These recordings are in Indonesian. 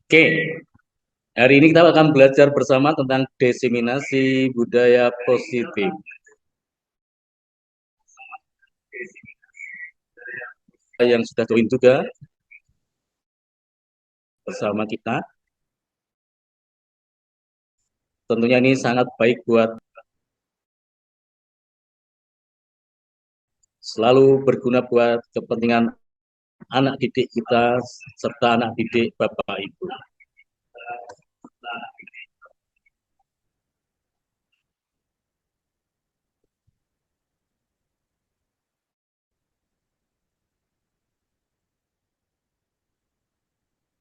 Oke, hari ini kita akan belajar bersama tentang diseminasi budaya positif. Yang sudah join juga bersama kita, tentunya ini sangat baik buat selalu berguna buat kepentingan anak didik kita serta anak didik Bapak Ibu.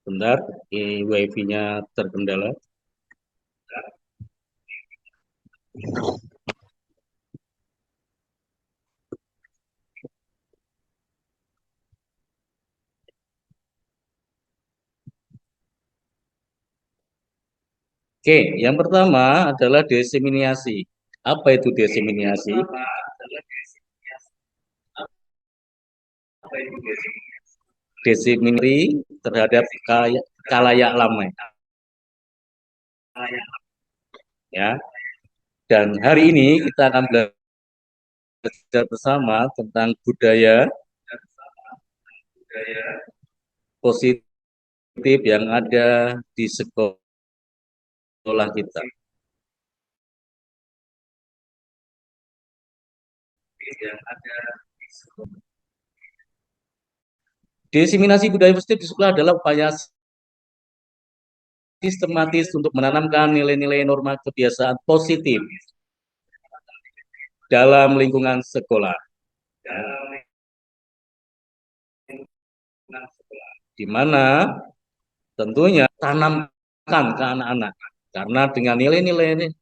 Bentar, ini wifi-nya terkendala. Oke, yang pertama adalah diseminasi. Apa itu diseminasi? Diseminasi terhadap kalayak lama, ya. Dan hari ini kita akan belajar bersama tentang budaya positif yang ada di sekolah kita. Diseminasi budaya positif di sekolah adalah upaya sistematis untuk menanamkan nilai-nilai norma kebiasaan positif dalam lingkungan sekolah. Di mana tentunya tanamkan ke anak-anak. Karena dengan nilai-nilai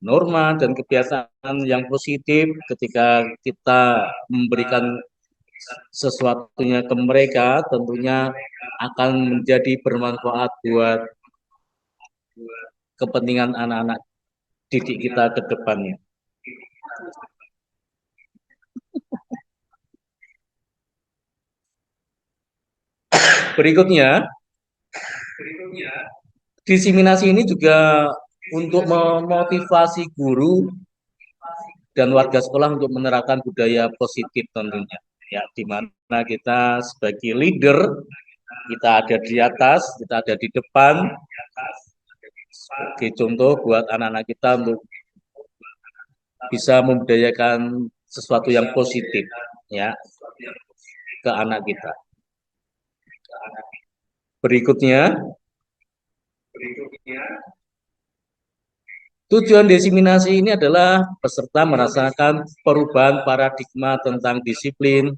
norma dan kebiasaan yang positif ketika kita memberikan sesuatunya ke mereka tentunya akan menjadi bermanfaat buat kepentingan anak-anak didik kita ke depannya. Berikutnya, diseminasi ini juga untuk memotivasi guru dan warga sekolah untuk menerapkan budaya positif tentunya. Ya, di mana kita sebagai leader, kita ada di atas, kita ada di depan, sebagai contoh buat anak-anak kita untuk bisa membudayakan sesuatu yang positif, ya, ke anak kita. Berikutnya, tujuan diseminasi ini adalah peserta merasakan perubahan paradigma tentang disiplin,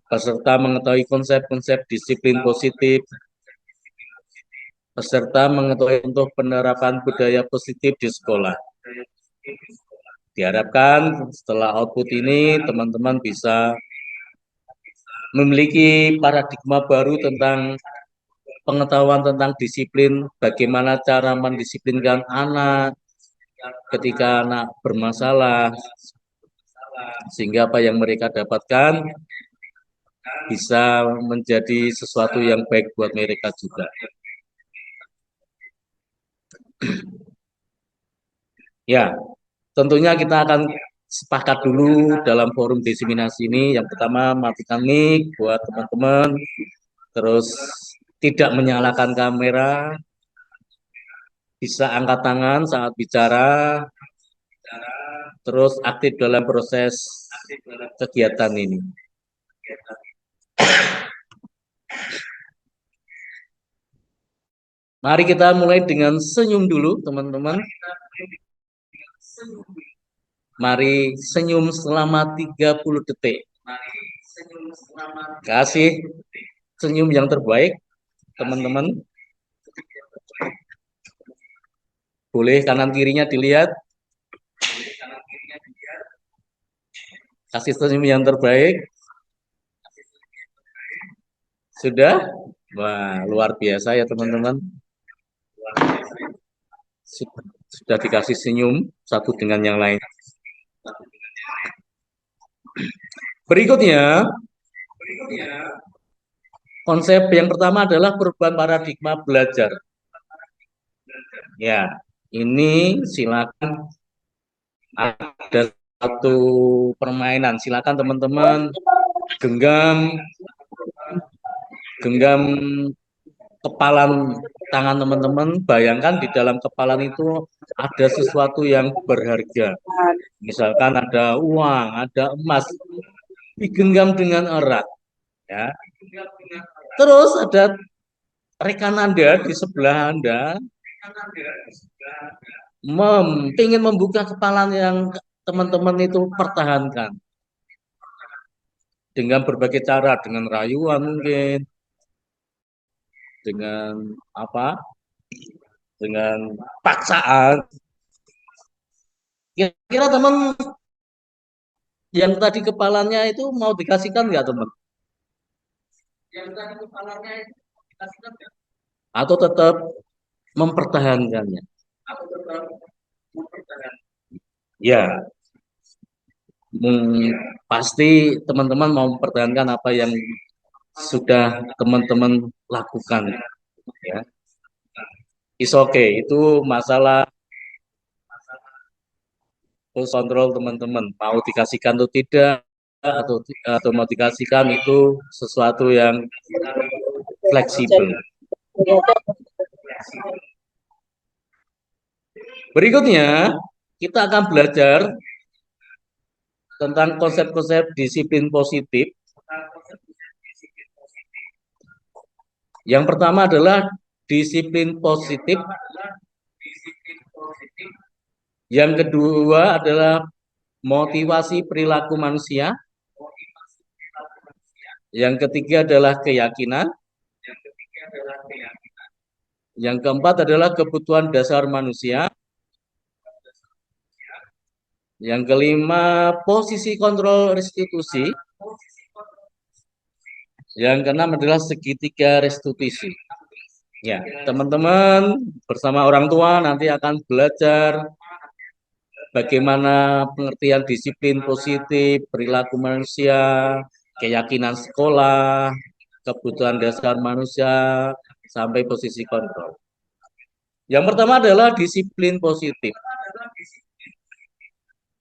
peserta mengetahui konsep-konsep disiplin positif, peserta mengetahui untuk penerapan budaya positif di sekolah. Diharapkan setelah output ini teman-teman bisa memiliki paradigma baru tentang pengetahuan tentang disiplin, bagaimana cara mendisiplinkan anak ketika anak bermasalah, sehingga apa yang mereka dapatkan bisa menjadi sesuatu yang baik buat mereka juga. Ya, tentunya kita akan sepakat dulu dalam forum diseminasi ini. Yang pertama, matikan mic buat teman-teman, terus tidak menyalakan kamera, bisa angkat tangan saat bicara, terus aktif dalam proses kegiatan ini. Mari kita mulai dengan senyum dulu, teman-teman. Mari senyum selama 30 detik. Kasih senyum yang terbaik, teman-teman. Boleh kanan kirinya dilihat. Kasih senyum yang terbaik. Sudah? Wah, luar biasa ya teman-teman. Sudah dikasih senyum satu dengan yang lain. Berikutnya, Konsep yang pertama adalah perubahan paradigma belajar. Ya, ini silakan ada satu permainan. Silakan teman-teman genggam genggam kepalan tangan teman-teman. Bayangkan di dalam kepalan itu ada sesuatu yang berharga. Misalkan ada uang, ada emas, digenggam dengan erat. Ya. Terus ada rekan Anda di sebelah Anda ingin membuka kepala yang teman-teman itu pertahankan dengan berbagai cara, dengan rayuan mungkin, dengan apa, dengan paksaan. Kira-kira teman yang tadi kepalanya itu mau dikasihkan nggak teman? Yang tadi kepalanya itu dikasihkan nggak? Atau tetap mempertahankannya? Atau tetap mempertahankan? Ya, pasti teman-teman mau mempertahankan apa yang sudah teman-teman lakukan, ya. Is okay, itu masalah kontrol teman-teman. Mau dikasihkan atau tidak, atau mau dikasihkan itu sesuatu yang fleksibel. Berikutnya, kita akan belajar tentang konsep-konsep disiplin positif. Yang pertama adalah disiplin positif. Yang kedua adalah motivasi perilaku manusia. Yang ketiga adalah keyakinan. Yang keempat adalah kebutuhan dasar manusia. Yang kelima, posisi kontrol restitusi. Yang keenam adalah segitiga restitusi. Ya, teman-teman bersama orang tua nanti akan belajar bagaimana pengertian disiplin positif, perilaku manusia, keyakinan sekolah, kebutuhan dasar manusia, sampai posisi kontrol. Yang pertama adalah disiplin positif.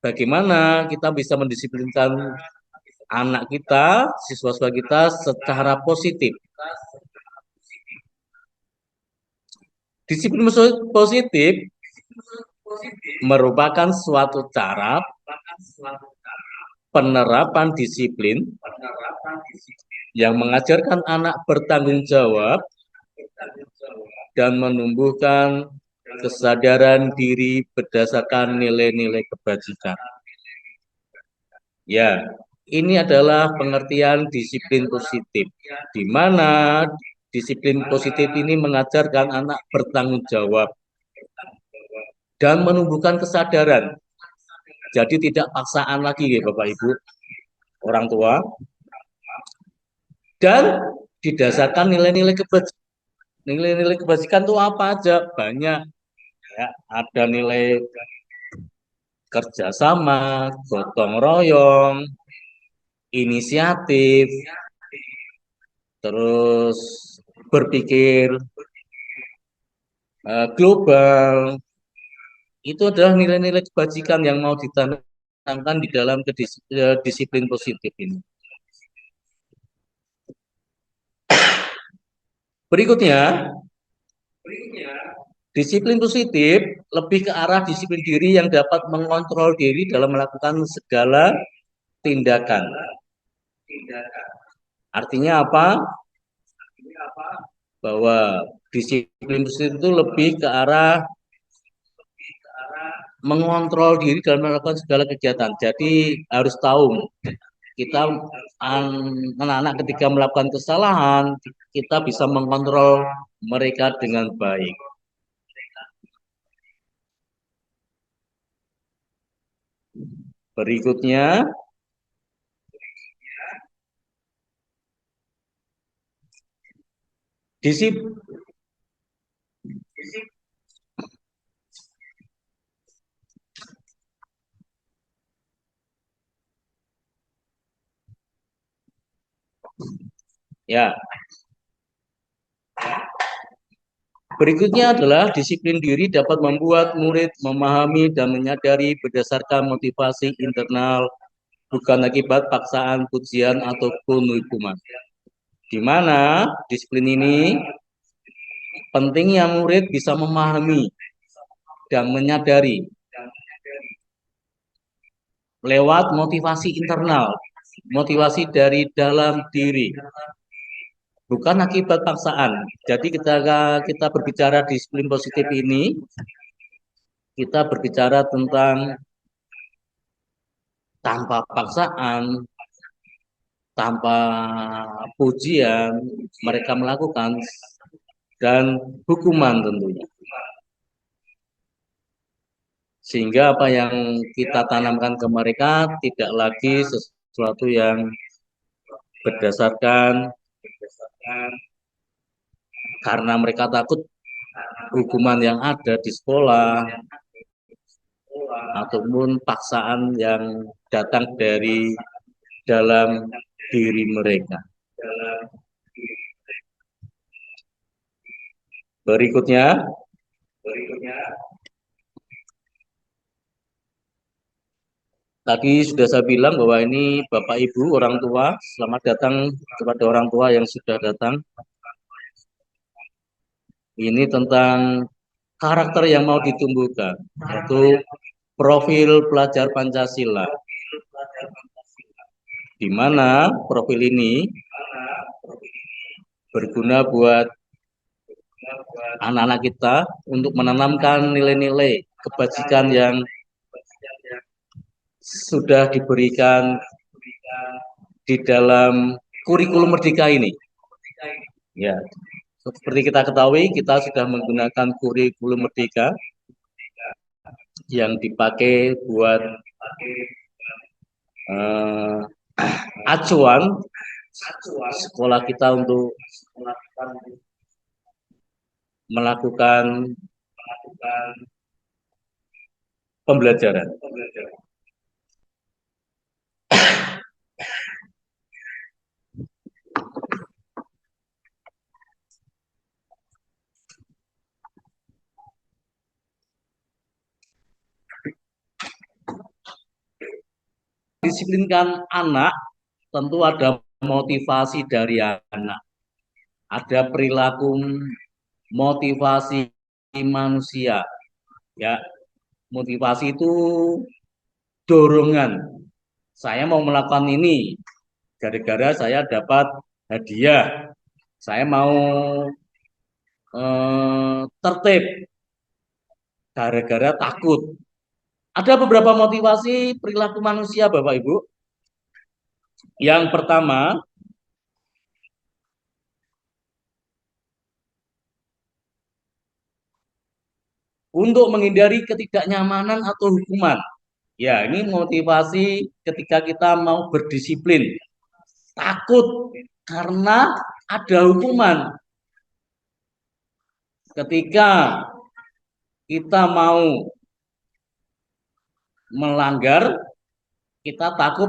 Bagaimana kita bisa mendisiplinkan anak kita, siswa-siswa kita secara positif. Disiplin positif merupakan suatu cara penerapan disiplin yang mengajarkan anak bertanggung jawab dan menumbuhkan kesadaran diri berdasarkan nilai-nilai kebajikan. Ya, ini adalah pengertian disiplin positif, di mana disiplin positif ini mengajarkan anak bertanggung jawab dan menumbuhkan kesadaran. Jadi tidak paksaan lagi ya Bapak Ibu, orang tua, dan didasarkan nilai-nilai kebajikan. Nilai-nilai kebajikan itu apa aja? Banyak. Ya, ada nilai kerjasama, gotong royong, inisiatif, terus berpikir global. Itu adalah nilai-nilai kebajikan yang mau ditanamkan di dalam disiplin positif ini. Berikutnya, disiplin positif lebih ke arah disiplin diri yang dapat mengontrol diri dalam melakukan segala tindakan. Artinya apa? Bahwa disiplin positif itu lebih ke arah mengontrol diri dalam melakukan segala kegiatan. Jadi harus tahu kita anak-anak ketika melakukan kesalahan, kita bisa mengontrol mereka dengan baik. Berikutnya, disiplin. Ya, Berikutnya adalah disiplin diri dapat membuat murid memahami dan menyadari berdasarkan motivasi internal, bukan akibat paksaan, pujian, ataupun hukuman. Di mana disiplin ini pentingnya murid bisa memahami dan menyadari lewat motivasi internal, motivasi dari dalam diri, bukan akibat paksaan. Jadi ketika kita berbicara disiplin positif ini, kita berbicara tentang tanpa paksaan, tanpa pujian, mereka melakukan dan hukuman tentunya. Sehingga apa yang kita tanamkan ke mereka tidak lagi sesuatu yang berdasarkan karena mereka takut hukuman yang ada di sekolah ataupun paksaan yang datang dari dalam diri mereka. Berikutnya, tadi sudah saya bilang bahwa ini Bapak Ibu orang tua, selamat datang kepada orang tua yang sudah datang. Ini tentang karakter yang mau ditumbuhkan, yaitu profil pelajar Pancasila, di mana profil ini berguna buat anak-anak kita untuk menanamkan nilai-nilai kebajikan yang sudah diberikan di dalam kurikulum Merdeka ini. Ya, seperti kita ketahui, kita sudah menggunakan kurikulum Merdeka yang dipakai buat uh, acuan sekolah kita untuk melakukan pembelajaran. Disiplinkan anak tentu ada motivasi dari anak, ada perilaku motivasi manusia, ya. Motivasi itu dorongan. Saya mau melakukan ini gara-gara saya dapat hadiah. Saya mau tertib gara-gara takut. Ada beberapa motivasi perilaku manusia, Bapak Ibu. Yang pertama, untuk menghindari ketidaknyamanan atau hukuman. Ya, ini motivasi ketika kita mau berdisiplin. Takut karena ada hukuman. Ketika kita mau melanggar, kita takut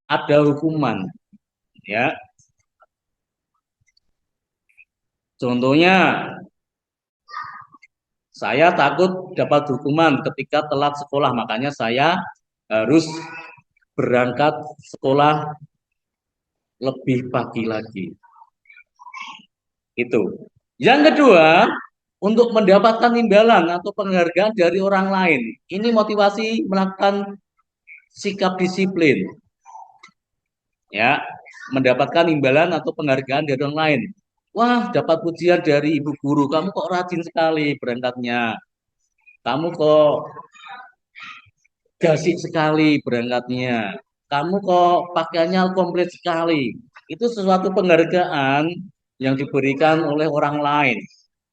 ada hukuman. Ya, contohnya, saya takut dapat hukuman ketika telat sekolah, makanya saya harus berangkat sekolah lebih pagi lagi. Itu. Yang kedua, untuk mendapatkan imbalan atau penghargaan dari orang lain. Ini motivasi melakukan sikap disiplin. Ya, mendapatkan imbalan atau penghargaan dari orang lain. Wah, dapat pujian dari ibu guru, kamu kok rajin sekali berangkatnya. Kamu kok gasik sekali berangkatnya. Kamu kok pakaiannya komplit sekali. Itu sesuatu penghargaan yang diberikan oleh orang lain.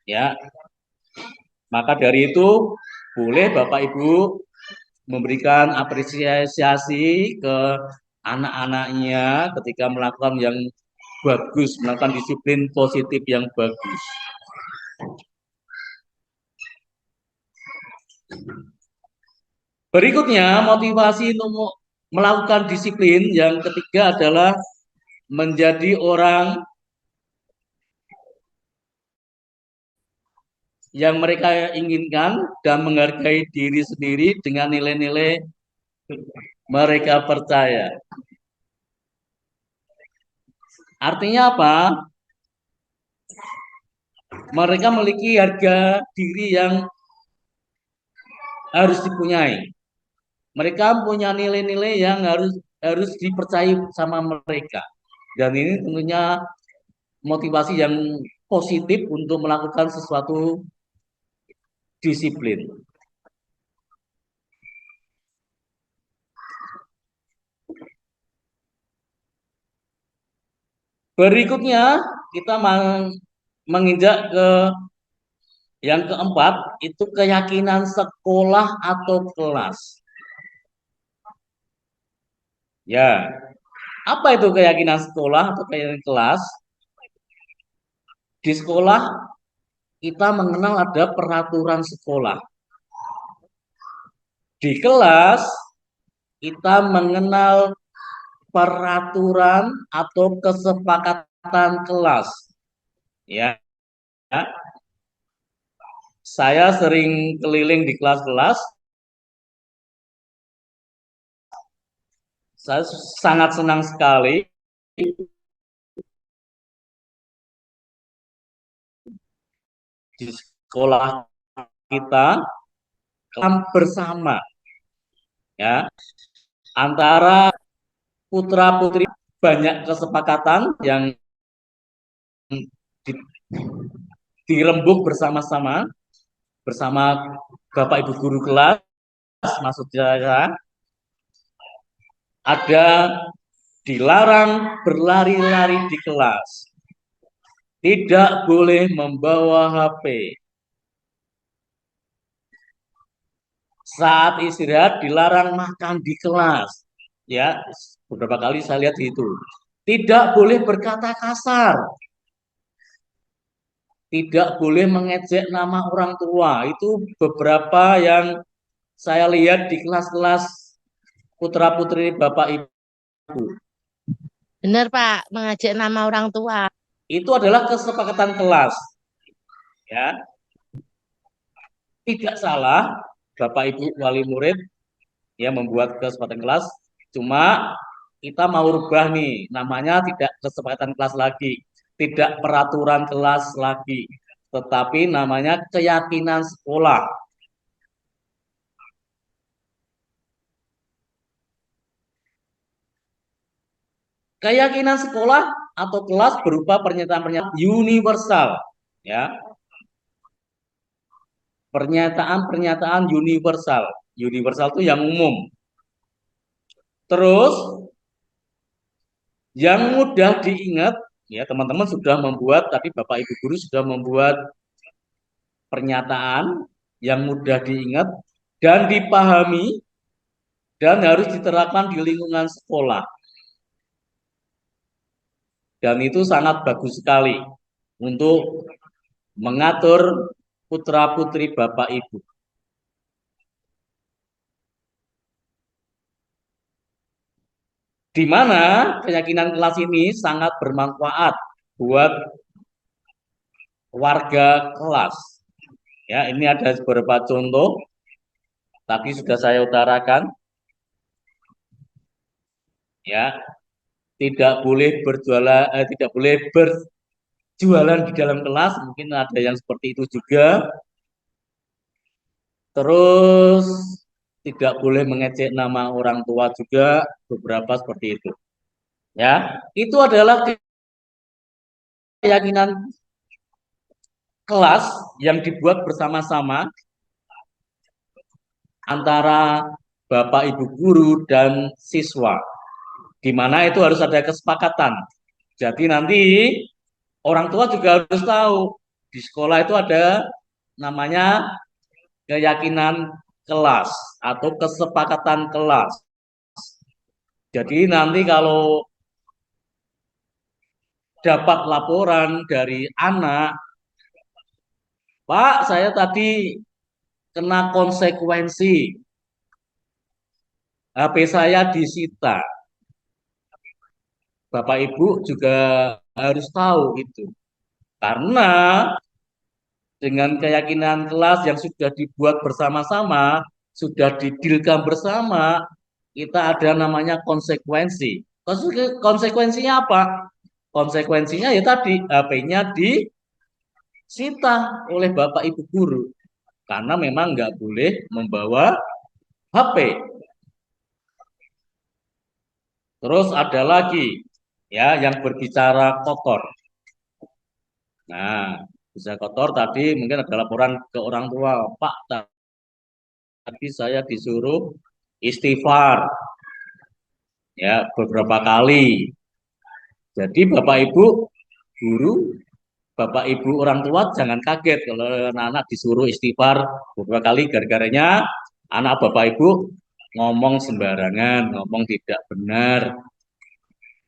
Ya, maka dari itu boleh Bapak Ibu memberikan apresiasi ke anak-anaknya ketika melakukan yang bagus, melakukan disiplin positif yang bagus. Berikutnya, motivasi untuk melakukan disiplin yang ketiga adalah menjadi orang yang mereka inginkan dan menghargai diri sendiri dengan nilai-nilai mereka percaya. Artinya apa? Mereka memiliki harga diri yang harus dipunyai. Mereka punya nilai-nilai yang harus harus dipercayai sama mereka. Dan ini tentunya motivasi yang positif untuk melakukan sesuatu disiplin. Berikutnya kita menginjak ke yang keempat, itu keyakinan sekolah atau kelas. Ya, apa itu keyakinan sekolah atau keyakinan kelas? Di sekolah kita mengenal ada peraturan sekolah. Di kelas kita mengenal peraturan atau kesepakatan kelas. Ya, saya sering keliling di kelas-kelas. Saya sangat senang sekali di sekolah kita bersama, ya, antara putra putri, banyak kesepakatan yang dirembuk bersama-sama bersama Bapak Ibu guru kelas. Maksud saya ada dilarang berlari-lari di kelas, tidak boleh membawa HP, saat istirahat dilarang makan di kelas. Ya, beberapa kali saya lihat itu. Tidak boleh berkata kasar, tidak boleh mengejek nama orang tua. Itu beberapa yang saya lihat di kelas-kelas putra putri Bapak Ibu. Benar, Pak, mengajak nama orang tua. Itu adalah kesepakatan kelas, ya. Tidak salah Bapak Ibu wali murid ya membuat kesepakatan kelas, cuma kita mau rubah nih, namanya tidak kesepakatan kelas lagi, tidak peraturan kelas lagi, tetapi namanya keyakinan sekolah. Keyakinan sekolah atau kelas berupa pernyataan-pernyataan universal, ya, pernyataan-pernyataan universal. Universal itu yang umum. Terus yang mudah diingat, ya, teman-teman sudah membuat, tadi Bapak Ibu guru sudah membuat pernyataan yang mudah diingat dan dipahami dan harus diterapkan di lingkungan sekolah. Dan itu sangat bagus sekali untuk mengatur putra-putri Bapak Ibu. Di mana keyakinan kelas ini sangat bermanfaat buat warga kelas. Ya, ini ada beberapa contoh. Tadi sudah saya utarakan. Ya, tidak boleh berjualan, tidak boleh berjualan di dalam kelas. Mungkin ada yang seperti itu juga. Terus tidak boleh mengejek nama orang tua juga, beberapa seperti itu. Ya, itu adalah keyakinan kelas yang dibuat bersama-sama antara Bapak Ibu guru dan siswa, di mana itu harus ada kesepakatan. Jadi nanti orang tua juga harus tahu di sekolah itu ada namanya keyakinan kelas atau kesepakatan kelas. Jadi nanti kalau dapat laporan dari anak, Pak, saya tadi kena konsekuensi, HP saya disita. Bapak Ibu juga harus tahu itu. Karena dengan keyakinan kelas yang sudah dibuat bersama-sama, sudah didilkan bersama, kita ada namanya konsekuensi. Konsekuensinya apa? Konsekuensinya ya tadi HP-nya disita oleh Bapak Ibu guru karena memang nggak boleh membawa HP. Terus ada lagi ya yang berbicara kotor. Nah, bisa kotor tadi mungkin ada laporan ke orang tua, Pak, tadi saya disuruh istighfar ya beberapa kali. Jadi Bapak Ibu guru, Bapak Ibu orang tua jangan kaget kalau anak-anak disuruh istighfar beberapa kali gara-garanya anak Bapak Ibu ngomong sembarangan, ngomong tidak benar.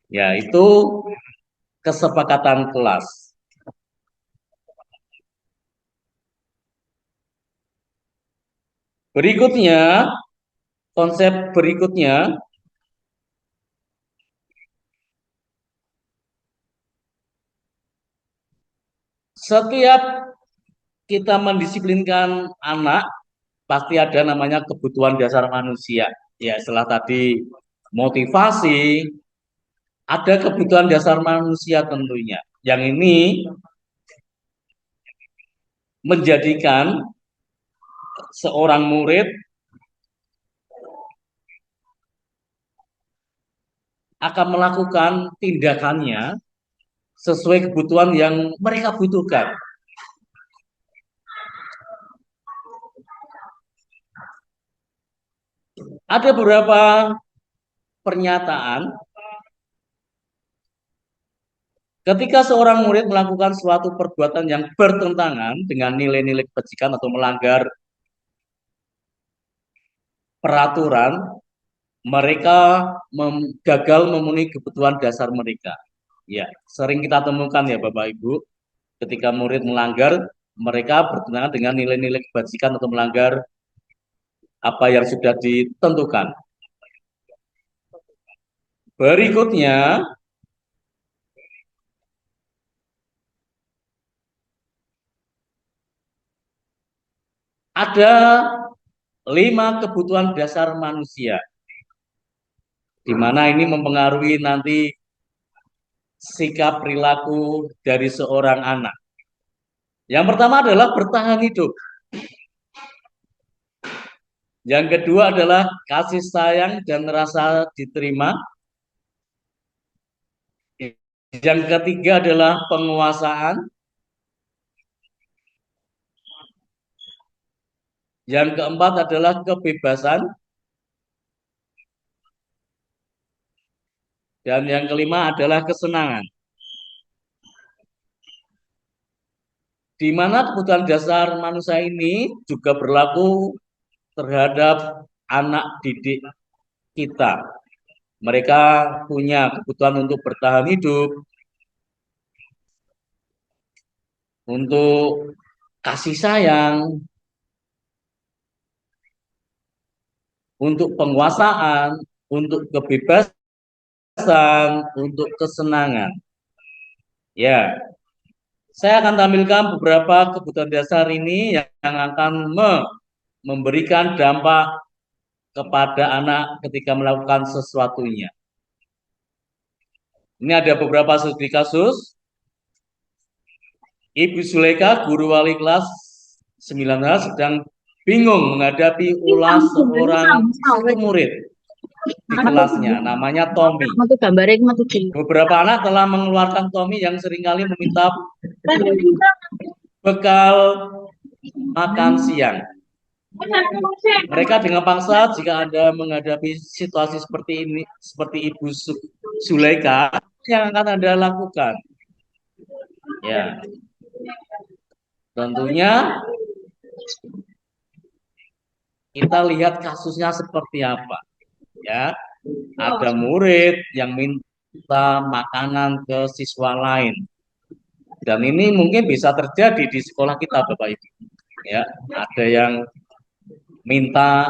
Ya, itu kesepakatan kelas. Berikutnya, konsep berikutnya, setiap kita mendisiplinkan anak, pasti ada namanya kebutuhan dasar manusia. Ya, setelah tadi motivasi, ada kebutuhan dasar manusia tentunya. Yang ini menjadikan seorang murid akan melakukan tindakannya sesuai kebutuhan yang mereka butuhkan. Ada beberapa pernyataan ketika seorang murid melakukan suatu perbuatan yang bertentangan dengan nilai-nilai kebajikan atau melanggar peraturan, mereka gagal memenuhi kebutuhan dasar mereka. Ya, sering kita temukan ya Bapak Ibu, ketika murid melanggar, mereka bertentangan dengan nilai-nilai kebajikan atau melanggar apa yang sudah ditentukan. Berikutnya, ada 5 kebutuhan dasar manusia, di mana ini mempengaruhi nanti sikap perilaku dari seorang anak. Yang pertama adalah bertahan hidup. Yang kedua adalah kasih sayang dan rasa diterima. Yang ketiga adalah penguasaan. Yang keempat adalah kebebasan. Dan yang kelima adalah kesenangan. Di mana kebutuhan dasar manusia ini juga berlaku terhadap anak didik kita. Mereka punya kebutuhan untuk bertahan hidup, untuk kasih sayang, untuk penguasaan, untuk kebebasan, untuk kesenangan. Ya, saya akan tampilkan beberapa kebutuhan dasar ini yang akan memberikan dampak kepada anak ketika melakukan sesuatunya. Ini ada beberapa studi kasus. Ibu Suleika, guru wali kelas 9 sedang bingung menghadapi ulas seorang murid di kelasnya, namanya Tommy. Beberapa anak telah mengeluarkan Tommy yang seringkali meminta bekal makan siang. Mereka dengan paksa jika Anda menghadapi situasi seperti ini, seperti Ibu Suleika, yang akan Anda lakukan? Ya, tentunya kita lihat kasusnya seperti apa. Ya, ada murid yang minta makanan ke siswa lain, dan ini mungkin bisa terjadi di sekolah kita, Bapak Ibu. Ya, ada yang minta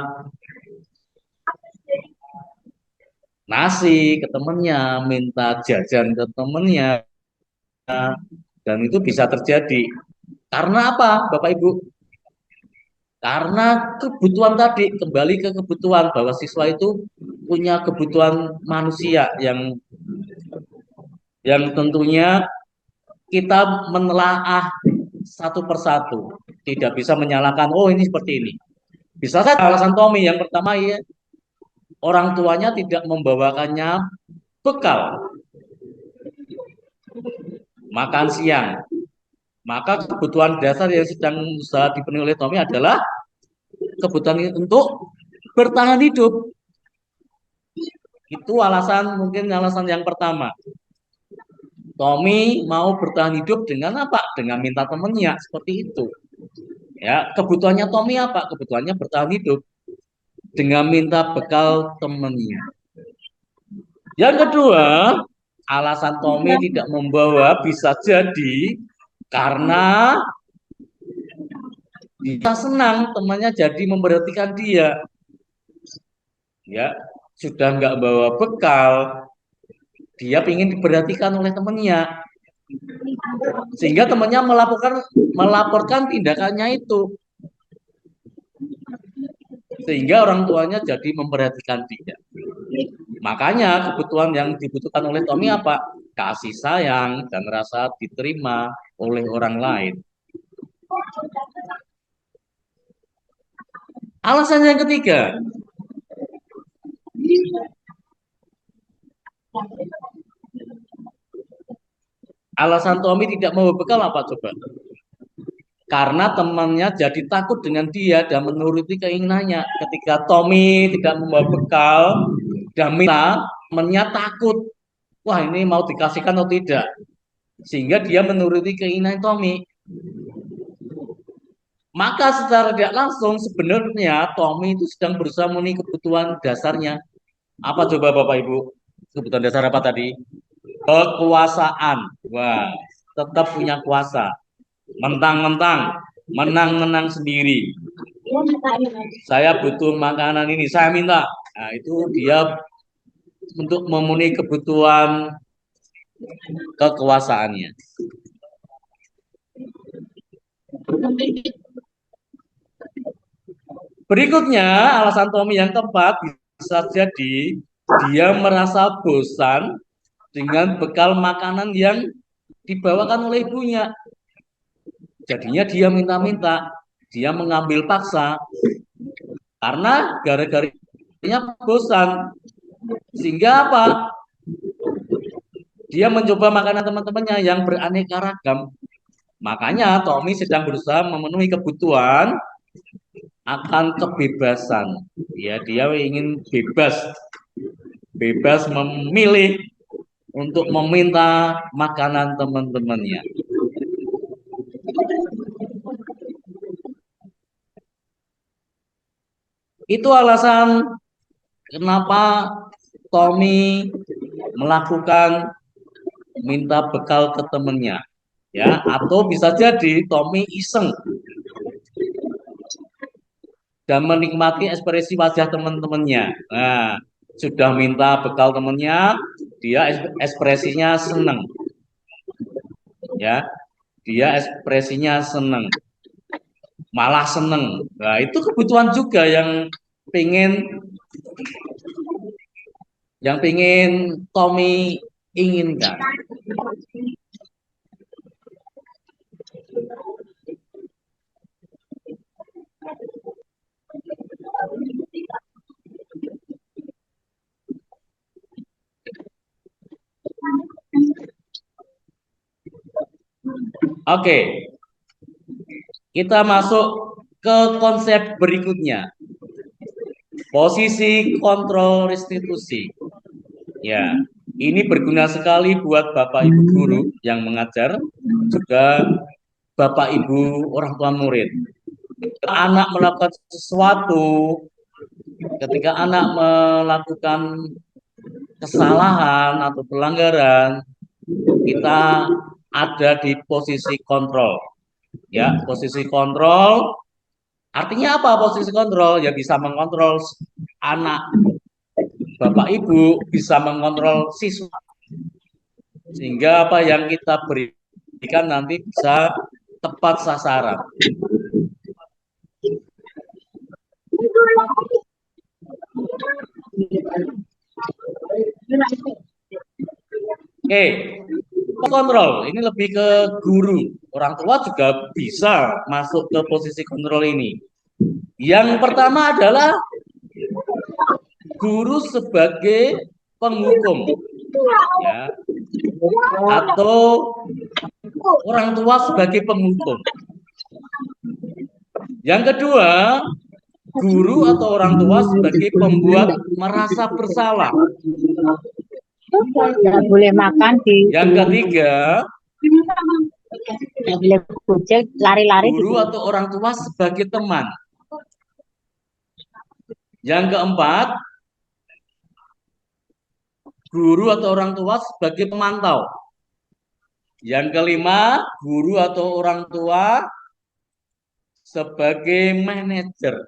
nasi ke temennya, minta jajan ke temennya, dan itu bisa terjadi. Karena apa, Bapak Ibu? Karena kebutuhan tadi, kembali ke kebutuhan bahwa siswa itu punya kebutuhan manusia yang tentunya kita menelaah satu persatu. Tidak bisa menyalahkan, oh ini seperti ini. Bisa saja alasan Tommy yang pertama ya, orang tuanya tidak membawakannya bekal makan siang. Maka kebutuhan dasar yang sedang usaha dipenuhi oleh Tommy adalah kebutuhan untuk bertahan hidup. Itu mungkin alasan yang pertama. Tommy mau bertahan hidup dengan apa? Dengan minta temennya, seperti itu. Ya, kebutuhannya Tommy apa? Kebutuhannya bertahan hidup dengan minta bekal temennya. Yang kedua, alasan Tommy tidak membawa bisa jadi karena dia senang temannya jadi memperhatikan dia. Ya, sudah nggak bawa bekal, dia ingin diperhatikan oleh temannya. Sehingga temannya melaporkan tindakannya itu. Sehingga orang tuanya jadi memperhatikan dia. Makanya kebutuhan yang dibutuhkan oleh Tommy apa? Kasih sayang dan rasa diterima oleh orang lain. Alasan yang ketiga, alasan Tommy tidak mau bekal apa coba? Karena temannya jadi takut dengan dia dan menuruti keinginannya. Ketika Tommy tidak membawa bekal dan minta, temannya takut. Wah, ini mau dikasihkan atau tidak? Sehingga dia menuruti keinginan Tommy. Maka secara tidak langsung sebenarnya Tommy itu sedang berusaha memenuhi kebutuhan dasarnya. Apa coba Bapak Ibu? Kebutuhan dasar apa tadi? Kekuasaan. Wah, tetap punya kuasa. Mentang-mentang menang-menang sendiri. Saya butuh makanan ini, saya minta. Nah, itu dia untuk memenuhi kebutuhan kekuasaannya. Berikutnya, alasan Tommy yang tepat bisa jadi dia merasa bosan dengan bekal makanan yang dibawakan oleh ibunya. Jadinya dia minta-minta, dia mengambil paksa karena gara-garanya bosan. Sehingga apa? Dia mencoba makanan teman-temannya yang beraneka ragam. Makanya Tommy sedang berusaha memenuhi kebutuhan akan kebebasan. Ya, dia ingin bebas memilih untuk meminta makanan teman-temannya. Itu alasan kenapa Tommy melakukan minta bekal ke temannya. Ya, atau bisa jadi Tommy iseng dan menikmati ekspresi wajah teman-temannya. Nah, sudah minta bekal temannya, dia ekspresinya senang. Ya, dia ekspresinya senang. Malah senang. Nah, itu kebutuhan juga yang pengen Tommy inginkan. Oke, kita masuk ke konsep berikutnya. Posisi kontrol restitusi. Ya, ini berguna sekali buat Bapak Ibu guru yang mengajar, juga Bapak Ibu orang tua murid. Anak melakukan sesuatu, ketika anak melakukan kesalahan atau pelanggaran, kita ada di posisi kontrol. Ya, posisi kontrol artinya apa? Posisi kontrol ya bisa mengontrol anak. Bapak Ibu bisa mengontrol siswa. Sehingga apa yang kita berikan nanti bisa tepat sasaran. Oke, kontrol ini lebih ke guru. Orang tua juga bisa masuk ke posisi kontrol ini. Yang pertama adalah guru sebagai penghukum, ya, atau orang tua sebagai penghukum. Yang kedua, guru atau orang tua sebagai pembuat merasa bersalah. Nggak boleh makan di Yang ketiga, nggak boleh gojek lari-lari di guru sini. atau orang tua sebagai teman. Yang keempat, guru atau orang tua sebagai pemantau. Yang kelima, guru atau orang tua sebagai manajer.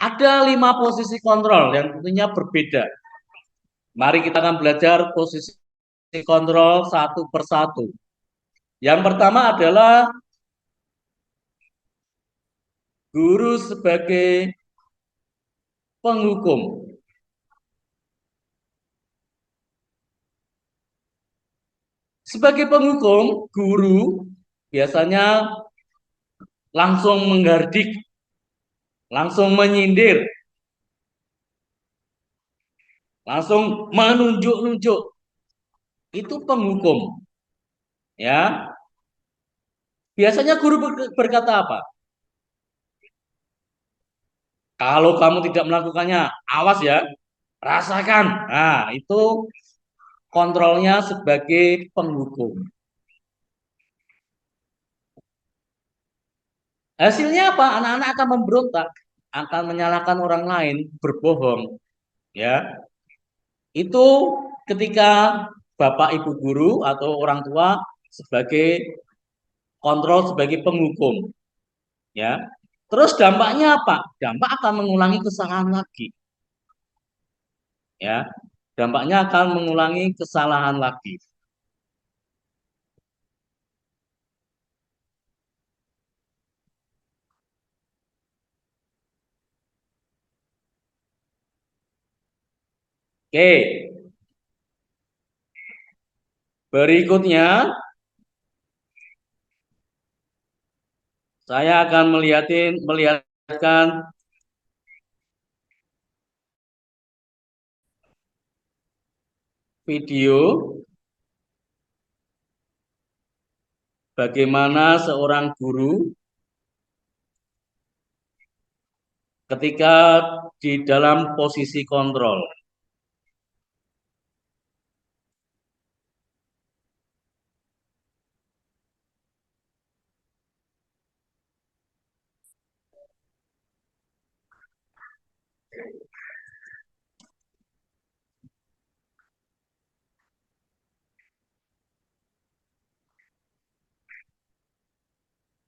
Ada 5 posisi kontrol yang tentunya berbeda. Mari kita akan belajar posisi kontrol satu persatu. Yang pertama adalah guru sebagai penghukum. Sebagai penghukum, guru biasanya langsung menggardik, langsung menyindir, langsung menunjuk-nunjuk. Itu penghukum. Ya. Biasanya guru berkata apa? Kalau kamu tidak melakukannya, awas ya, rasakan. Nah, itu kontrolnya sebagai penghukum. Hasilnya apa? Anak-anak akan memberontak, akan menyalahkan orang lain, berbohong. Ya, itu ketika bapak ibu guru atau orang tua sebagai kontrol sebagai penghukum. Ya, terus dampaknya apa? Dampak akan mengulangi kesalahan lagi. Ya, dampaknya akan mengulangi kesalahan lagi. Oke, berikutnya saya akan melihatkan video bagaimana seorang guru ketika di dalam posisi kontrol.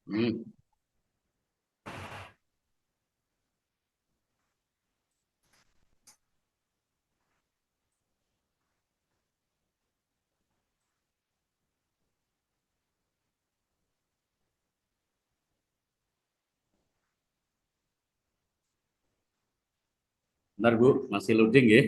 Hmm. Bentar Bu, masih loading ya.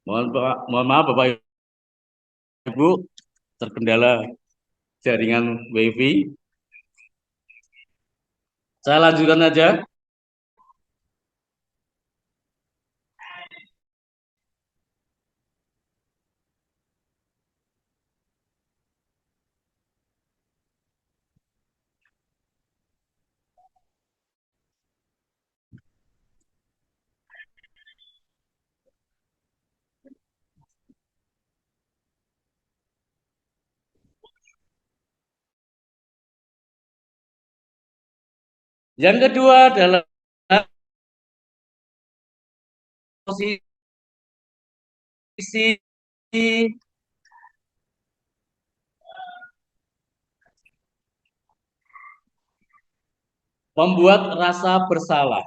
Mohon maaf Bapak Ibu, terkendala jaringan WiFi. Saya lanjutkan aja. Yang kedua adalah posisi membuat rasa bersalah.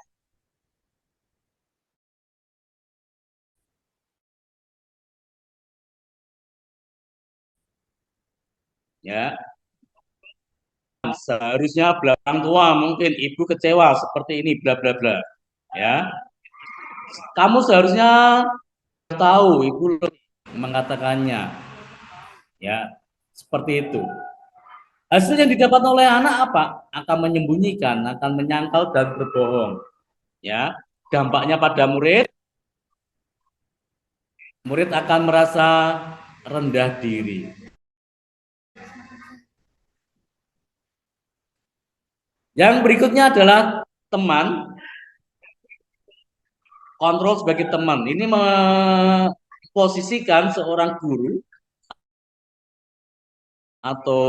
Ya, seharusnya belakang tua mungkin ibu kecewa seperti ini bla bla bla. Ya, kamu seharusnya tahu ibu mengatakannya. Ya, seperti itu. Hasil yang didapat oleh anak apa? Akan menyembunyikan, akan menyangkal dan berbohong. Ya, dampaknya pada murid, murid akan merasa rendah diri. Yang berikutnya adalah teman, kontrol sebagai teman. Ini memposisikan seorang guru atau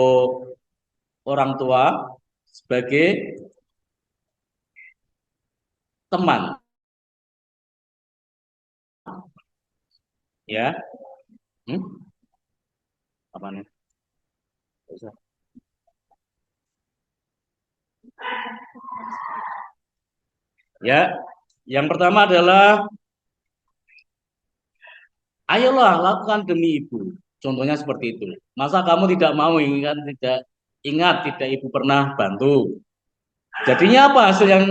orang tua sebagai teman, ya. Apa nih? Ya, yang pertama adalah ayolah lakukan demi ibu. Contohnya seperti itu. Masa kamu tidak mau ingat tidak ibu pernah bantu. Jadinya apa hasil yang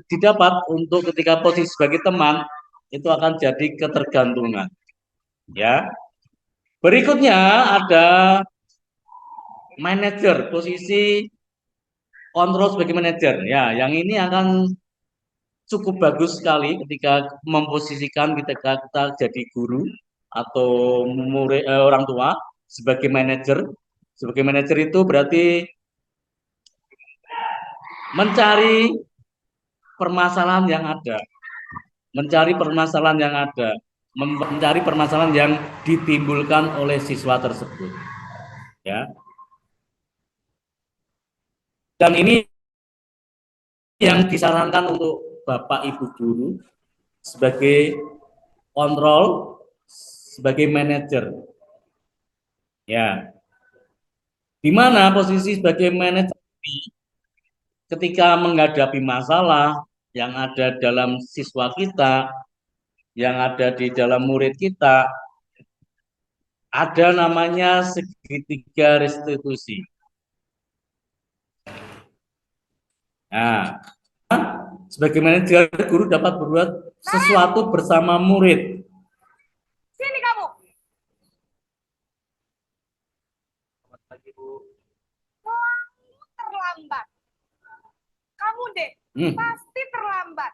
didapat untuk ketika posisi sebagai teman itu akan jadi ketergantungan. Ya. Berikutnya ada manajer, posisi kontrol sebagai manajer. Ya, yang ini akan cukup bagus sekali ketika memposisikan kita jadi guru atau murid orang tua sebagai manajer. Sebagai manajer itu berarti mencari permasalahan yang ada, mencari permasalahan yang ada, mencari permasalahan yang ditimbulkan oleh siswa tersebut. Ya. Dan ini yang disarankan untuk Bapak Ibu guru sebagai kontrol, sebagai manajer. Ya. Di mana posisi sebagai manajer ketika menghadapi masalah yang ada dalam siswa kita, yang ada di dalam murid kita, ada namanya segitiga restitusi. Nah, sebagai manajer, guru dapat berbuat sesuatu bersama murid. Sini kamu. Kamu terlambat. Kamu deh, pasti terlambat.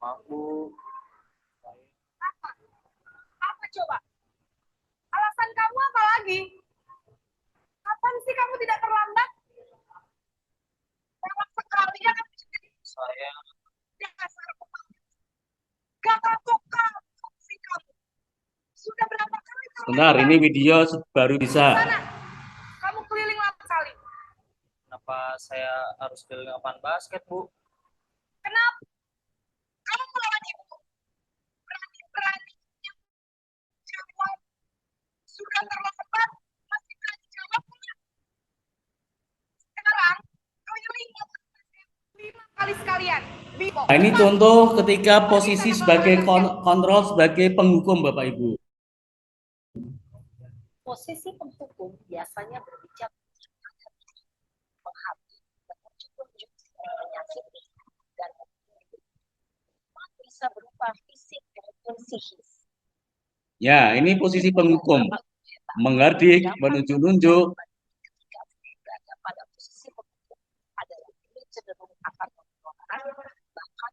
Aku Apa? Apa coba? Alasan kamu apa lagi? Kapan sih kamu tidak terlambat? Dalam sekali ya kamu jadi saya dasar pemalas. Gak kapok-kapok sih kamu. Sudah berapa kali kamu Benar, ini video baru bisa. sana? Kamu keliling 8 kali. kenapa saya harus keliling lapangan basket, Bu? Kenapa? Kamu melawan ibu. Berani-berani jawab. Sudah terlambat, masih berani jawabnya. Sekarang keliling 5 kali sekalian. Bibo. Nah, ini contoh ketika posisi sebagai kontrol sebagai penghukum Bapak Ibu. Posisi penghukum biasanya berbicara menghakimi, menunjuk menyakiti, dan bisa berupa fisik maupun psikis. Ya, ini posisi penghukum. Menghardik, menunjuk-nunjuk. Pada posisi penghukum adalah ini cenderung akan mengeluarkan bahkan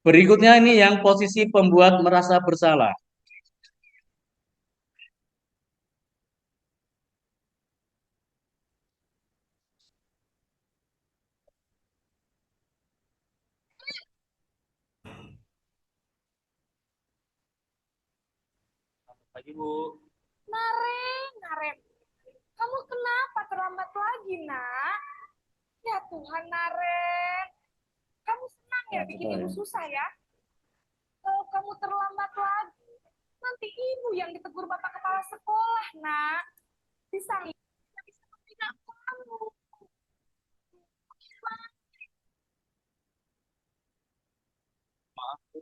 Berikutnya ini yang posisi pembuat merasa bersalah. Selamat pagi, Bu. Naren, kamu kenapa terlambat lagi, nak? Ya Tuhan, Naren. Kamu senang ya bikin ibu susah ya? Kalau kamu terlambat lagi, nanti ibu yang ditegur bapak kepala sekolah, nak. Bisa tidak kamu. Maaf, Bu.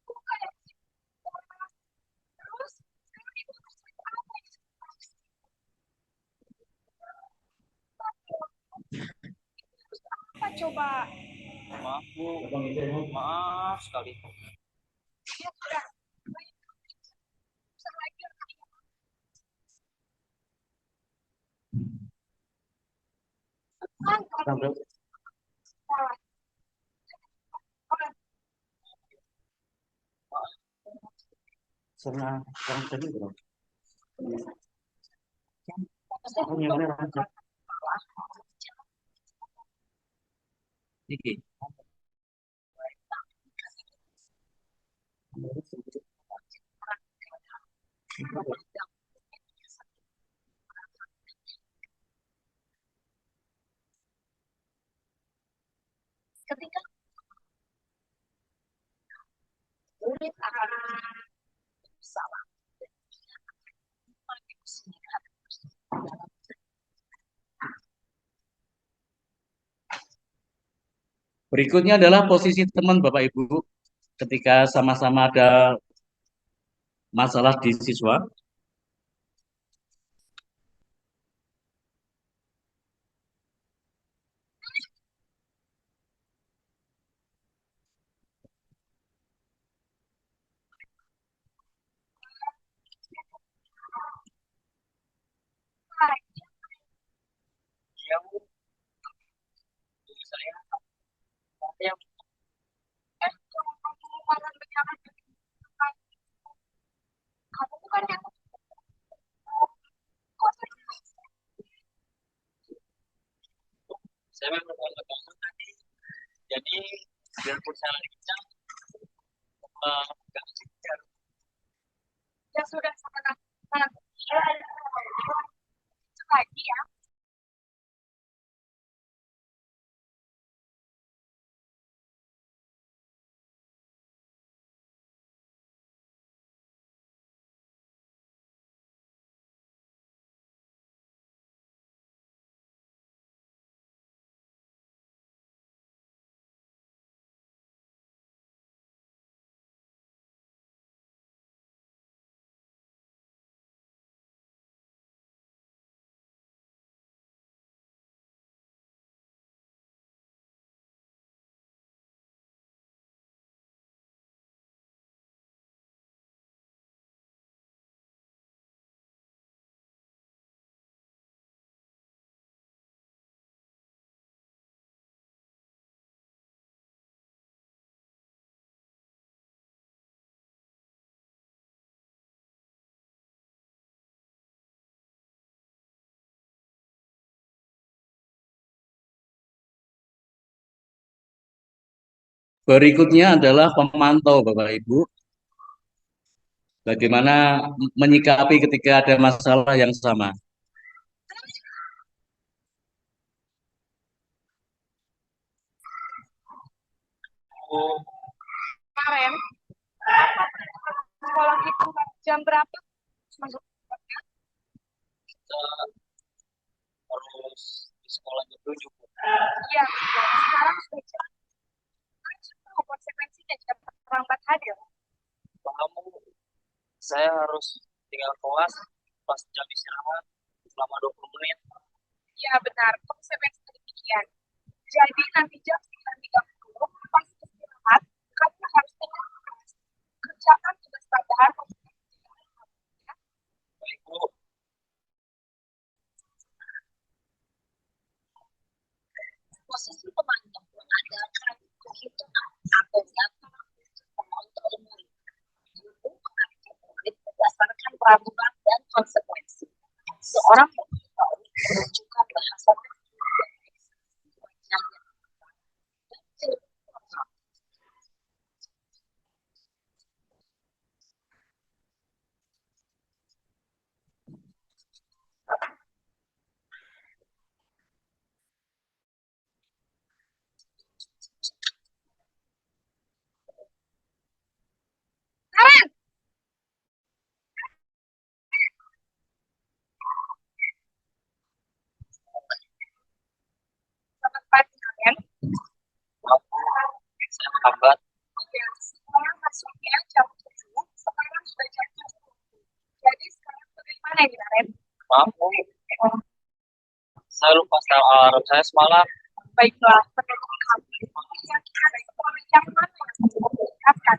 Buka ya. Terus, sekarang ibu harus cerita apa ya? Apa coba? Maaf, Bu. Maaf sekali. Ya sudah. Usah lagi. Salah. Iki. ketika murid akan salah Berikutnya adalah posisi teman Bapak Ibu ketika sama-sama ada masalah di siswa. Iya, Bu. Saya yang Kamu bukan yang saya memang bangun tadi. Jadi biarpun saya lagi kencang, nggak kejar. ya sudah sana. Lagi ya. Berikutnya adalah pemantau Bapak Ibu. Bagaimana menyikapi ketika ada masalah yang sama. Bu, Kemarin sekolah itu jam berapa masuk? kita harus di sekolahnya dulu, Bu. Iya, sekarang sudah jam. Tahu konsekuensinya jika terlambat hadir. Kamu, saya harus tinggal kelas pas jam istirahat selama 20 menit. Ya benar, konsekuensi demikian. Jadi nanti jam 9.30 pas istirahat, kamu harus tenang kerjakan tugas tambahan. Baik, Bu. Posisi pemandang mengadakan perhitungan atau data untuk mengontrol murid. Guru mengatur murid berdasarkan peraturan dan konsekuensi. Seorang pemantau menunjukkan bahasa Selamat pagi kalian. Maaf, Bu. Saya terlambat. Ya, sekarang masuknya jam 7, sekarang sudah jam 7. Jadi sekarang bagaimana ini Karen? Maaf, Bu. Saya lupa setel alarm saya semalam. Baiklah, menurut kamu, kira-kira poin yang mana yang perlu ditingkatkan?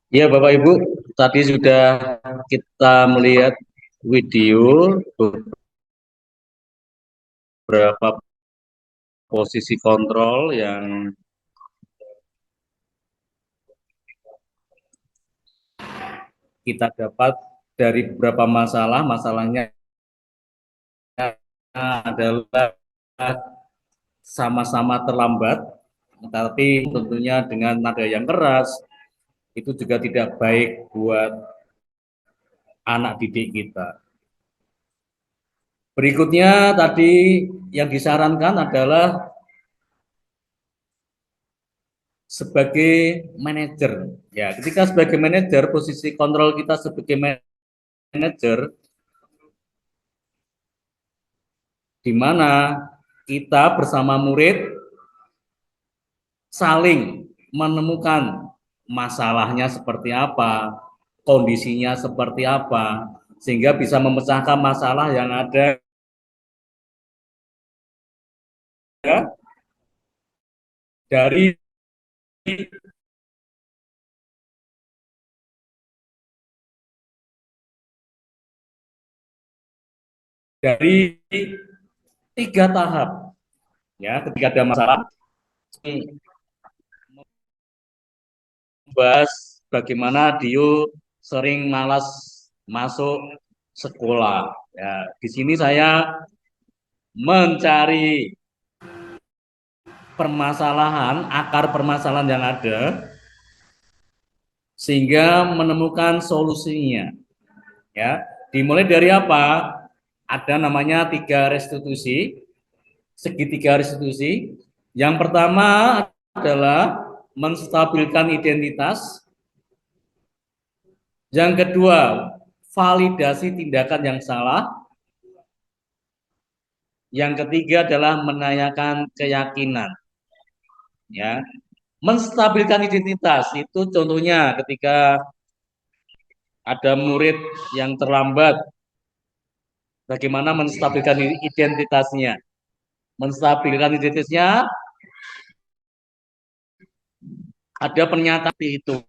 Ya, Bapak Ibu, tadi sudah kita melihat video beberapa posisi kontrol yang kita dapat dari beberapa masalah. Masalahnya adalah sama-sama terlambat, tapi tentunya dengan nada yang keras, itu juga tidak baik buat anak didik kita. Berikutnya tadi yang disarankan adalah sebagai manajer. Ya, ketika sebagai manajer, posisi kontrol kita sebagai manajer, di mana kita bersama murid saling menemukan masalahnya seperti apa, kondisinya seperti apa, sehingga bisa memecahkan masalah yang ada dari dari 3 tahap. Ya, ketika ada masalah, membahas bagaimana Dio sering malas masuk sekolah. Ya, di sini saya mencari permasalahan, akar permasalahan yang ada, sehingga menemukan solusinya. Ya, dimulai dari apa? Ada namanya 3 restitusi, segitiga restitusi. Yang pertama adalah menstabilkan identitas. Yang kedua, validasi tindakan yang salah. Yang ketiga adalah menanyakan keyakinan. Ya, menstabilkan identitas itu contohnya ketika ada murid yang terlambat, bagaimana menstabilkan identitasnya. Menstabilkan identitasnya ada pernyataan itu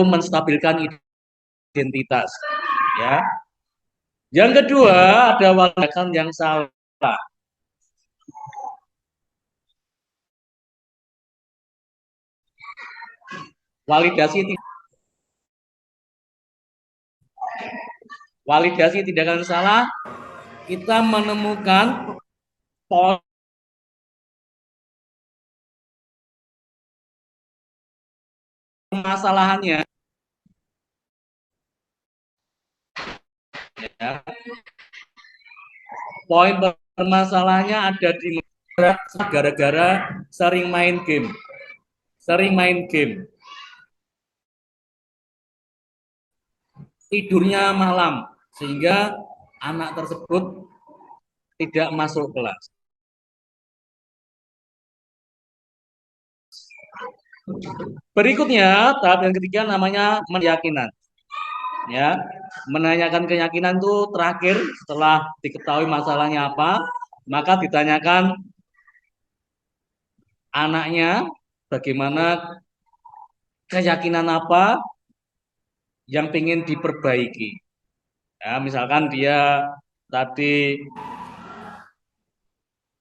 menstabilkan identitas. Ya. Yang kedua ada walakan yang salah. Validasi tindakan salah, kita menemukan permasalahannya. Ya. Poin permasalahannya ada di gara-gara sering main game. Tidurnya malam, sehingga anak tersebut tidak masuk kelas. Berikutnya, tahap yang ketiga namanya keyakinan. Ya, menanyakan keyakinan itu terakhir setelah diketahui masalahnya apa, maka ditanyakan anaknya bagaimana, keyakinan apa yang ingin diperbaiki. Ya, misalkan dia tadi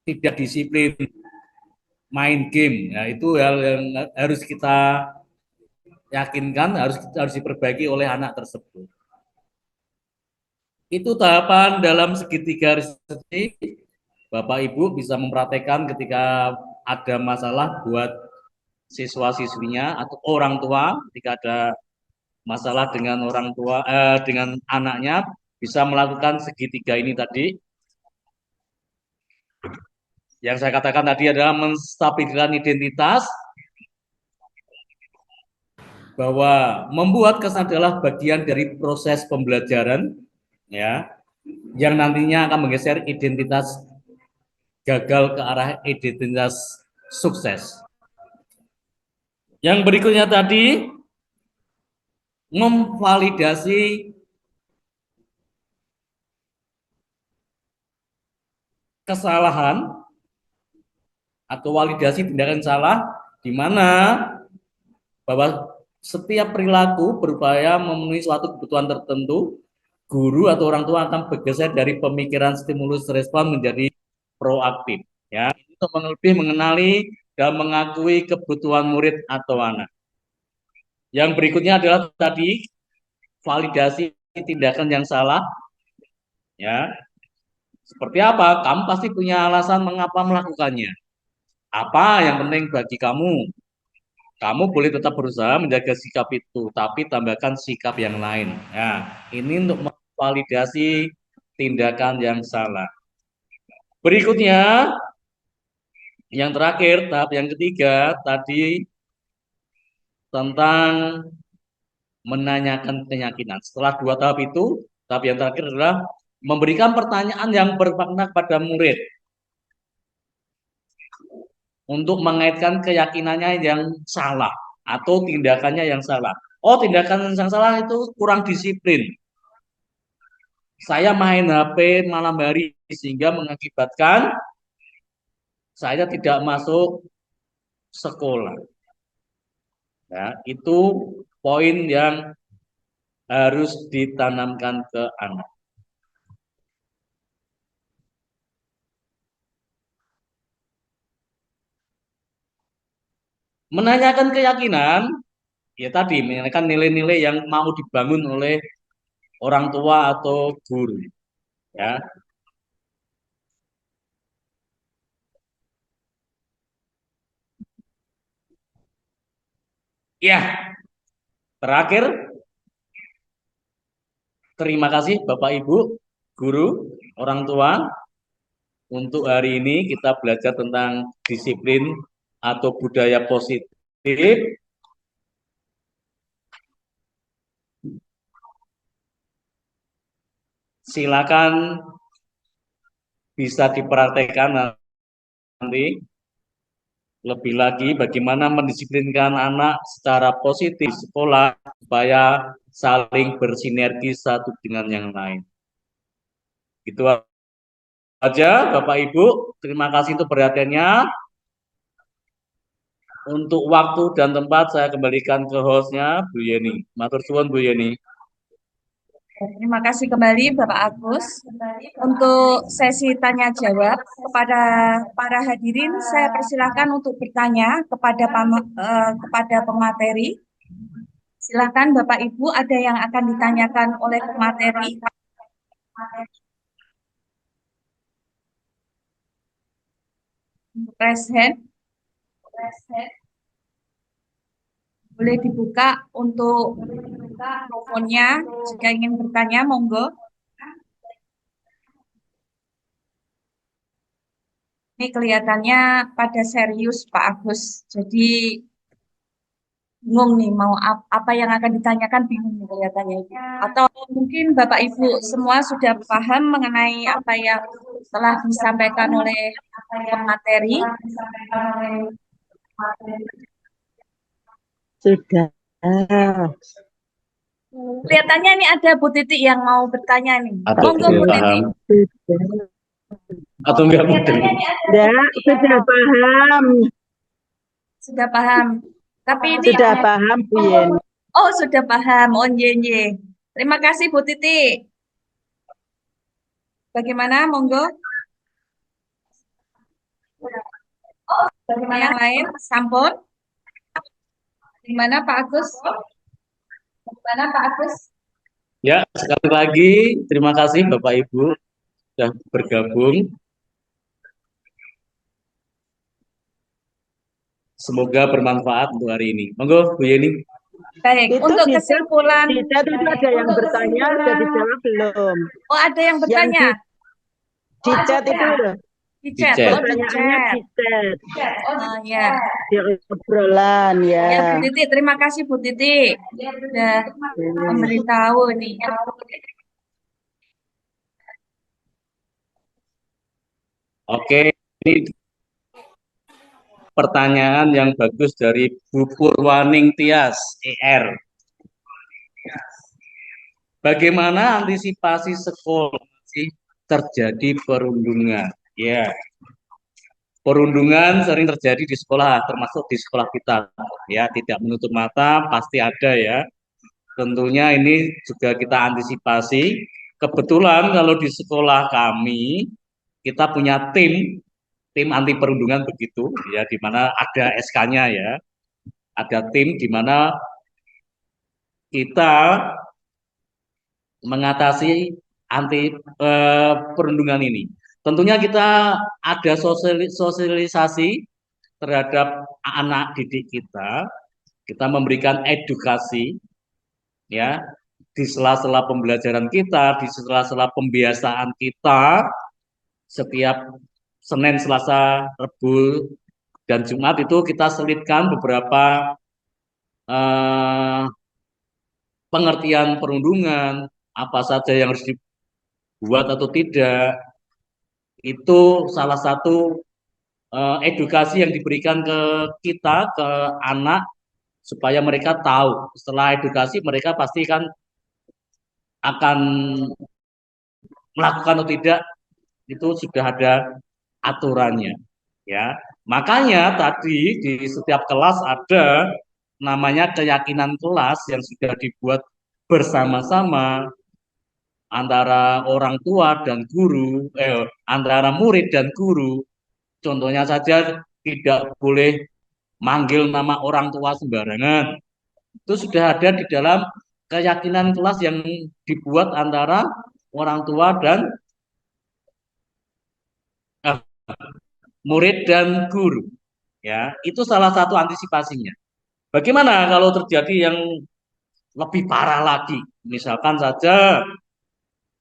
tidak disiplin main game, ya itu hal yang harus kita yakinkan, harus diperbaiki oleh anak tersebut. Itu tahapan dalam segitiga restitusi. Bapak Ibu bisa mempraktekkan ketika ada masalah buat siswa-siswinya atau orang tua, ketika ada masalah dengan orang tua, dengan anaknya, bisa melakukan segitiga ini tadi. Yang saya katakan tadi adalah menstabilkan identitas, bahwa membuat kesan adalah bagian dari proses pembelajaran, ya, yang nantinya akan menggeser identitas gagal ke arah identitas sukses. Yang berikutnya tadi, memvalidasi kesalahan atau validasi tindakan salah, di mana bahwa setiap perilaku berupaya memenuhi suatu kebutuhan tertentu, guru atau orang tua akan bergeser dari pemikiran stimulus respon menjadi proaktif. Ya, untuk lebih mengenali dan mengakui kebutuhan murid atau anak. Yang berikutnya adalah tadi validasi tindakan yang salah. Ya, seperti apa? Kamu pasti punya alasan mengapa melakukannya. Apa yang penting bagi kamu? Kamu boleh tetap berusaha menjaga sikap itu, tapi tambahkan sikap yang lain. Ya, ini untuk memvalidasi tindakan yang salah. Berikutnya, yang terakhir, tahap yang ketiga, tadi tentang menanyakan keyakinan. Setelah 2 tahap itu, tahap yang terakhir adalah memberikan pertanyaan yang bermakna pada murid. untuk mengaitkan keyakinannya yang salah atau tindakannya yang salah. Oh, tindakan yang salah itu kurang disiplin. Saya main HP malam hari sehingga mengakibatkan saya tidak masuk sekolah. Ya, itu poin yang harus ditanamkan ke anak. Menanyakan keyakinan, ya tadi menanyakan nilai-nilai yang mau dibangun oleh orang tua atau guru. Ya, ya. Terakhir, terima kasih Bapak Ibu, guru, orang tua. Untuk hari ini kita belajar tentang disiplin atau budaya positif. Silakan bisa dipraktekkan nanti. Lebih lagi bagaimana mendisiplinkan anak secara positif di sekolah supaya saling bersinergi satu dengan yang lain. Itu aja Bapak Ibu, terima kasih untuk perhatiannya. Untuk waktu dan tempat saya kembalikan ke hostnya Bu Yeni. Matur suwun Bu Yeni. Terima kasih kembali Bapak Agus. Untuk sesi tanya jawab kepada para hadirin, saya persilahkan untuk bertanya kepada pemateri. Silakan Bapak Ibu, ada yang akan ditanyakan oleh pemateri. Raise hand. Boleh dibuka untuk mikrofonnya jika ingin bertanya, monggo. Ini kelihatannya pada serius Pak Agus, jadi bingung nih mau apa yang akan ditanyakan, bingung nih kelihatannya. Atau mungkin Bapak Ibu semua sudah paham mengenai apa yang telah disampaikan oleh pemateri. Sudah. Kelihatannya ini ada Bu Titi yang mau bertanya nih. Atau Monggo Bu Titi. paham Sudah. atau enggak mungkin. Sudah paham. Sudah paham. Tapi ini Sudah paham Bu Yeni. oh sudah paham. Oh ye. Terima kasih Bu Titi. Bagaimana monggo? Bagaimana yang lain? Sampun? Gimana Pak Agus? Bagaimana Pak Agus? Ya, sekali lagi terima kasih Bapak Ibu sudah bergabung. Semoga bermanfaat untuk hari ini. Monggo Bu Yeni. Baik, Itu untuk di chat- kesimpulan. Di chat itu ada yang bertanya, sudah dijawab belum? Oh, ada yang bertanya. Di chat itu loh, Di chat. chat. Oh, di pertanyaannya chat. di chat, Oh, ya. di obrolan Ya, Bu ya. Titi, terima kasih Bu Titi. Sudah memberitahu nih. Oke, ini pertanyaan yang bagus dari Bu Purwaning Tias, ER. Bagaimana antisipasi sekolah sih terjadi perundungan? Ya, perundungan sering terjadi di sekolah, termasuk di sekolah kita. Ya, tidak menutup mata, pasti ada ya. Tentunya ini juga kita antisipasi. Kebetulan kalau di sekolah kami, kita punya tim anti perundungan begitu, ya, di mana ada SK-nya ya. Ada tim di mana kita mengatasi anti perundungan ini. Tentunya kita ada sosialisasi terhadap anak didik kita. Kita memberikan edukasi ya di sela-sela pembelajaran kita, di sela-sela pembiasaan kita setiap Senin, Selasa, Rabu, dan Jumat itu kita selipkan beberapa eh, pengertian perundungan, apa saja yang harus dibuat atau tidak. Itu salah satu edukasi yang diberikan ke kita, ke anak, supaya mereka tahu. Setelah edukasi mereka pasti kan akan melakukan atau tidak, itu sudah ada aturannya, ya. Makanya tadi di setiap kelas ada namanya keyakinan kelas yang sudah dibuat bersama-sama antara orang tua dan guru, antara murid dan guru. Contohnya saja tidak boleh manggil nama orang tua sembarangan. Itu sudah ada di dalam keyakinan kelas yang dibuat antara orang tua dan eh, murid dan guru. Ya, itu salah satu antisipasinya. Bagaimana kalau terjadi yang lebih parah lagi? Misalkan saja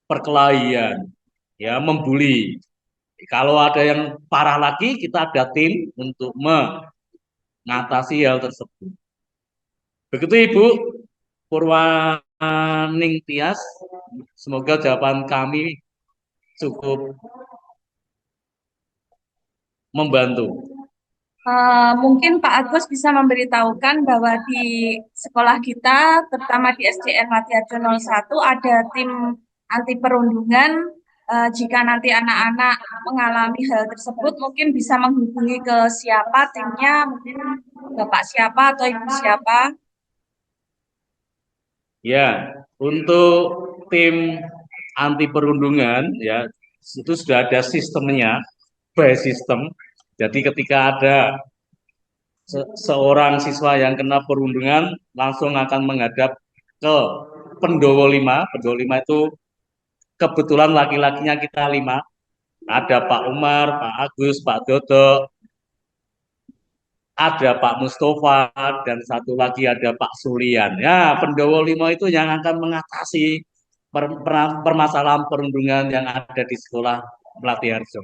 perkelahian, ya, membuli. Kalau ada yang parah lagi, kita ada tim untuk mengatasi hal tersebut. Begitu Ibu Purwaning Tias, semoga jawaban kami cukup membantu. Mungkin Pak Agus bisa memberitahukan bahwa di sekolah kita, terutama di SDN Matiharjo 01, ada tim anti perundungan. Jika nanti anak-anak mengalami hal tersebut, mungkin bisa menghubungi ke siapa timnya, mungkin Bapak siapa atau Ibu siapa. Ya, untuk tim anti perundungan, ya, itu sudah ada sistemnya, by system. Jadi ketika ada seorang siswa yang kena perundungan, langsung akan menghadap ke Pendowo 5. Pendowo 5 itu kebetulan laki-lakinya kita 5. Ada Pak Umar, Pak Agus, Pak Dodo, ada Pak Mustafa, dan satu lagi ada Pak Sulian. Ya, Pendowo 5 itu yang akan mengatasi permasalahan perundungan yang ada di sekolah Matiharjo.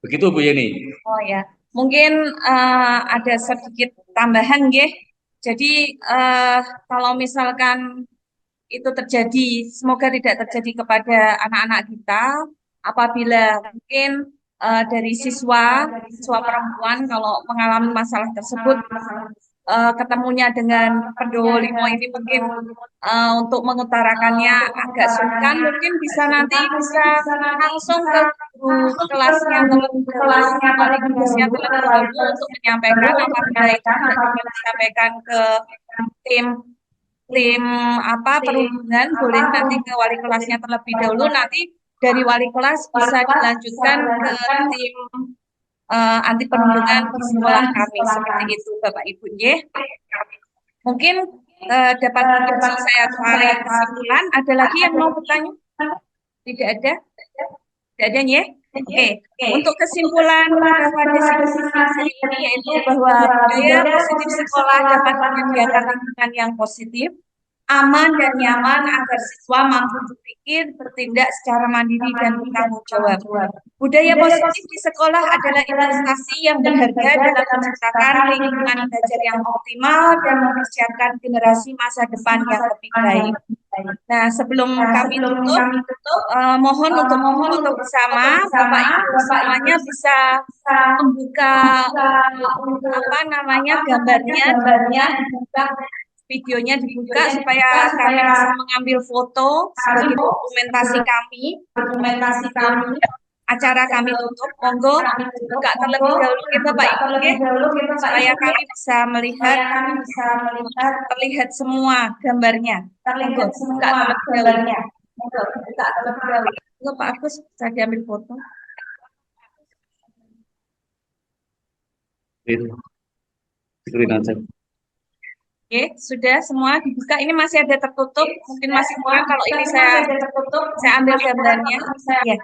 Begitu Bu Yeni. Oh ya, mungkin ada sedikit tambahan, nggih. Jadi kalau misalkan itu terjadi, semoga tidak terjadi kepada anak-anak kita. Apabila mungkin dari siswa perempuan kalau mengalami masalah tersebut, ketemunya dengan Pendowo 5 ini mungkin untuk mengutarakannya agak sungkan, mungkin bisa nanti bisa langsung ke guru kelasnya terlebih dahulu, wali kelasnya terlebih dahulu untuk menyampaikan. Apabila itu tidak bisa disampaikan ke tim perundungan, boleh nanti ke wali kelasnya terlebih dahulu, nanti dari wali kelas bisa dilanjutkan ke tim anti perundungan di sekolah kami. Seperti itu Bapak Ibu. Mungkin dapat saya tarik kesimpulan. Ada lagi yang mau bertanya? Tidak ada? Tidak ada ya? Oke. Untuk kesimpulan pada sesi ini yaitu bahwa budaya positif sekolah dapat menyediakan lingkungan yang positif, aman dan nyaman agar siswa mampu berpikir, bertindak secara mandiri dan bertanggung jawab. Budaya positif di sekolah adalah investasi yang berharga dalam menciptakan lingkungan belajar yang optimal dan mempersiapkan generasi masa depan yang lebih baik. Nah, sebelum kami tutup, mohon untuk bersama Bapak Ibu semuanya bisa membuka gambarnya, videonya dibuka supaya kami bisa mengambil foto sebagai dokumentasi kami. Acara kami tutup, monggo buka terlebih dahulu kita Pak Ibu supaya kami bisa melihat terlihat semua gambarnya. Monggo buka terlebih dahulu. Monggo Pak Agus bisa diambil foto. Screen aja. Oke, sudah semua dibuka. Ini masih ada tertutup, mungkin masih kurang. Kalau ini saya ambil gambarnya. Ya.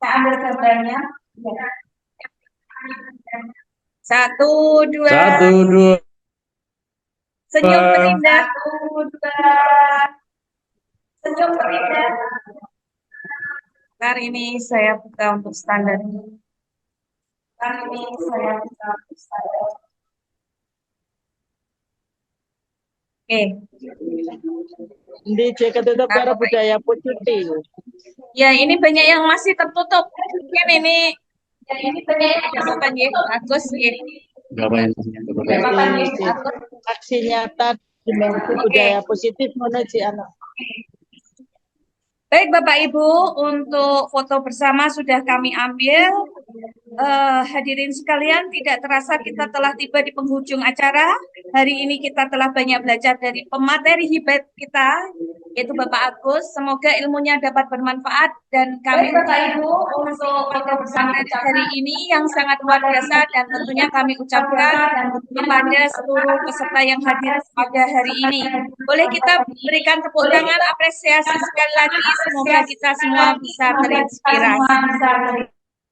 Saya ambil gambarnya. Ya. 1, 2. Senyum terindah. 1, 2. Senyum terindah. Hari ini saya buka untuk standar. Oke. Di ketutup cara budaya positif. Ya, ini banyak yang masih tertutup. Mungkin ini ini Bapak nggih, Agus nggih. Berapa yang Bapak nggih, Jadi, Agus. aksi nyata dimensi Oke. budaya positif mana sih anak? Baik Bapak Ibu, untuk foto bersama sudah kami ambil. Hadirin sekalian, tidak terasa kita telah tiba di penghujung acara. Hari ini kita telah banyak belajar dari pemateri hebat kita, yaitu Bapak Agus. Semoga ilmunya dapat bermanfaat dan kami Bapak Ibu untuk foto bersama hari ini yang sangat luar biasa dan tentunya kami ucapkan kepada seluruh peserta yang hadir pada hari ini. Boleh kita berikan tepuk tangan apresiasi sekali lagi. Semoga kita semua bisa terinspirasi.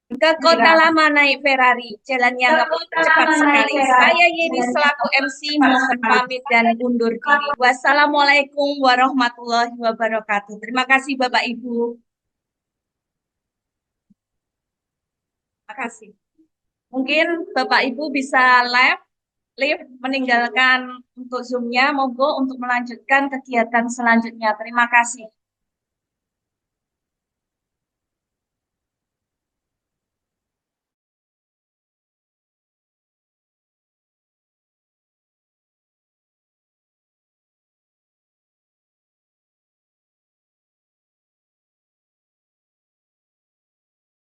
Ke Kota Lama naik Ferrari, jalannya cepat sekali. Saya Yeni selaku MC mohon pamit dan undur diri. Wassalamualaikum warahmatullahi wabarakatuh. Terima kasih Bapak Ibu. Terima kasih. Mungkin Bapak Ibu bisa live meninggalkan untuk Zoom-nya. Monggo untuk melanjutkan kegiatan selanjutnya. Terima kasih.